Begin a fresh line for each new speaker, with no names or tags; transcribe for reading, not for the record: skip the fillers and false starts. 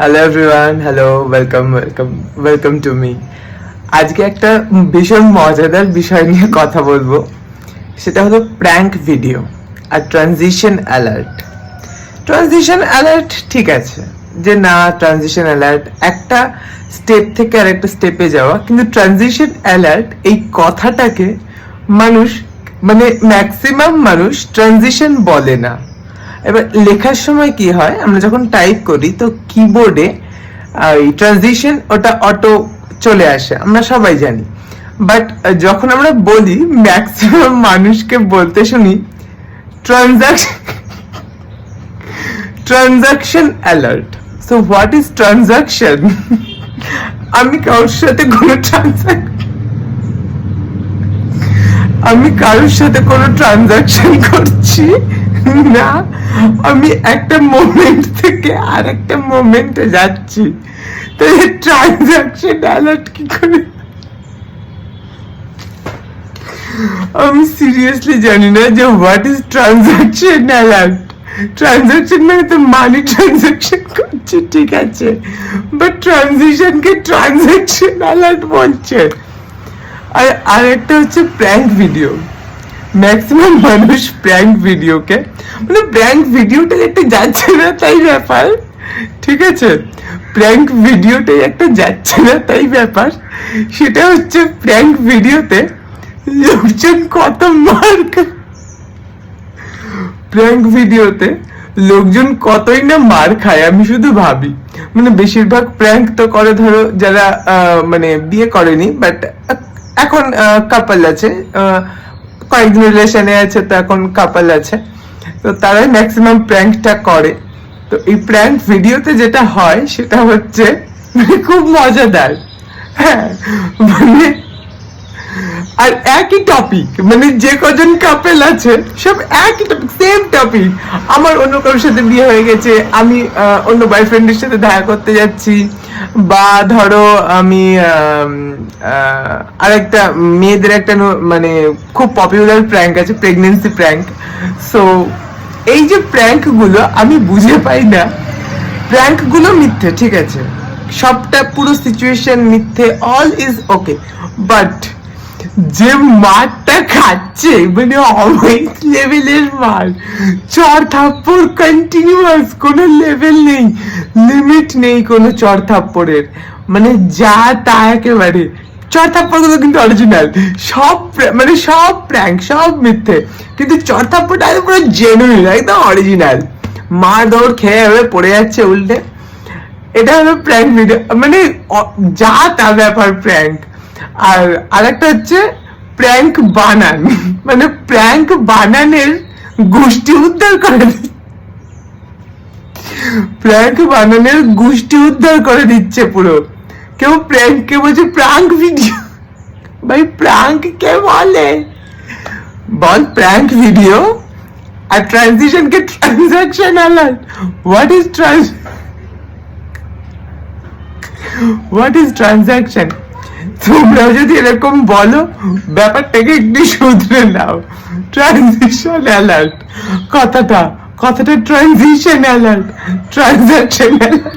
Hello everyone, hello, welcome to me. আজকে একটা ভীষণ মজাদার বিষয় নিয়ে কথা বলবো, সেটা হলো প্র্যাঙ্ক ভিডিও আর ট্রানজিশন অ্যালার্ট। ট্রানজিশন অ্যালার্ট ঠিক আছে, যে না ট্রানজিশন অ্যালার্ট একটা স্টেপ থেকে আরেকটা স্টেপে যাওয়া, কিন্তু ট্রানজিশন অ্যালার্ট এই কথাটাকে মানুষ মানে ম্যাক্সিমাম মানুষ ট্রানজিশন বলে না। এবার লেখার সময় কি হয়, আমরা যখন টাইপ করি তো কিবোর্ডে ট্রানজিশন ওটা অটো চলে আসে, আমরা সবাই জানি। বাট যখন আমরা বলি, ম্যাক্সিমাম মানুষকে বলতে শুনি transaction alert. So what is transaction? আমি কারোর সাথে কোনো ট্রানজাকশন করছি না, আমি একটা মোমেন্ট থেকে আর একটা মোমেন্টে যাচ্ছি। তো এই ট্রানজাকশন অ্যালার্ট কি করে, আমি সিরিয়াসলি জানি না যে what is transaction alert. Transaction মানে তো মানি ট্রানজাকশন করছি, ঠিক আছে, বাট ট্রানজিশনকে ট্রানজাকশন অ্যালার্ট বলছে। আর একটা হচ্ছে প্র্যাঙ্ক ভিডিও। ম্যাক্সিমাম মানুষ প্র্যাঙ্ক ভিডিওকে মানে প্র্যাঙ্ক ভিডিওটা একটা যাচ্ছে না তাই ব্যাপার, ঠিক আছে, প্র্যাঙ্ক ভিডিওটাই একটা যাচ্ছে না তাই ব্যাপার। সেটা হচ্ছে প্র্যাঙ্ক ভিডিওতে লোকজন কত প্র্যাঙ্ক ভিডিওতে লোকজন কতই না মার খায়, আমি শুধু ভাবি। মানে বেশিরভাগ প্র্যাঙ্ক তো করে ধরো যারা মানে বিয়ে করেনি বাট এখন কাপল আছে, কয়েকদিন রিলেশনে আছে, তো এখন কাপল আছে, তো তারাই ম্যাক্সিমাম প্র্যাঙ্কটা করে। তো এই প্র্যাঙ্ক ভিডিওতে যেটা হয় সেটা হচ্ছে খুব মজাদার। হ্যাঁ, মানে আর একই টপিক, মানে যে কজন কাপেল আছে সব একই টপিক, সেম টপিক। আমার অন্য কারোর সাথে বিয়ে হয়ে গেছে, আমি অন্য বয়ফ্রেন্ডের সাথে দেখা করতে যাচ্ছি, বা ধরো আমি আরেকটা মেয়েদের একটা মানে খুব পপুলার প্র্যাঙ্ক আছে, প্রেগনেন্সি প্র্যাঙ্ক। সো এই যে প্র্যাঙ্ক গুলো আমি বুঝে পাই না, প্র্যাঙ্ক গুলো মিথ্যে, ঠিক আছে, সবটা পুরো সিচুয়েশন মিথ্যে, অল ইজ ওকে, বাট যে মারটা খাচ্ছে মানে অনেক লেভেলের মার, চর থাপ্পড় কন্টিনিউয়াস, কোনো লেভেল নেই, লিমিট নেই কোনো চর থাপ্পড়ের, মানে যা তা একেবারে। চর থাপ্পড়গুলো কিন্তু অরিজিনাল, সব মানে সব প্র্যাঙ্ক, সব মিথ্যে, কিন্তু চর থাপ্পড়টা পুরো জেনুইন, একদম অরিজিনাল। মার দৌড় খেয়ে হয়ে পড়ে যাচ্ছে উল্টে, এটা হলো প্র্যাঙ্ক ভিডিও, মানে যা তা ব্যাপার প্র্যাঙ্ক। আর আরেকটা হচ্ছে প্র্যাঙ্ক বানান, মানে প্র্যাঙ্ক বানানের গোষ্ঠী উদ্ধার করে, প্র্যাঙ্ক বানানের গোষ্ঠী উদ্ধার করে দিচ্ছে পুরো। কেউ প্র্যাঙ্ককে বলছে প্র্যাঙ্ক ভিডিও, ভাই প্র্যাঙ্ক কে বলে, বল প্র্যাঙ্ক ভিডিও। আর ট্রানজিশন কে transaction alert. What is transaction? তোমরা যদি এরকম বলো, ব্যাপারটাকে একটু শুধরে নাও। ট্রানজিশন অ্যালার্ট কথাটা ট্রানজিশন অ্যালার্ট, ট্রানজাকশন অ্যালার্ট।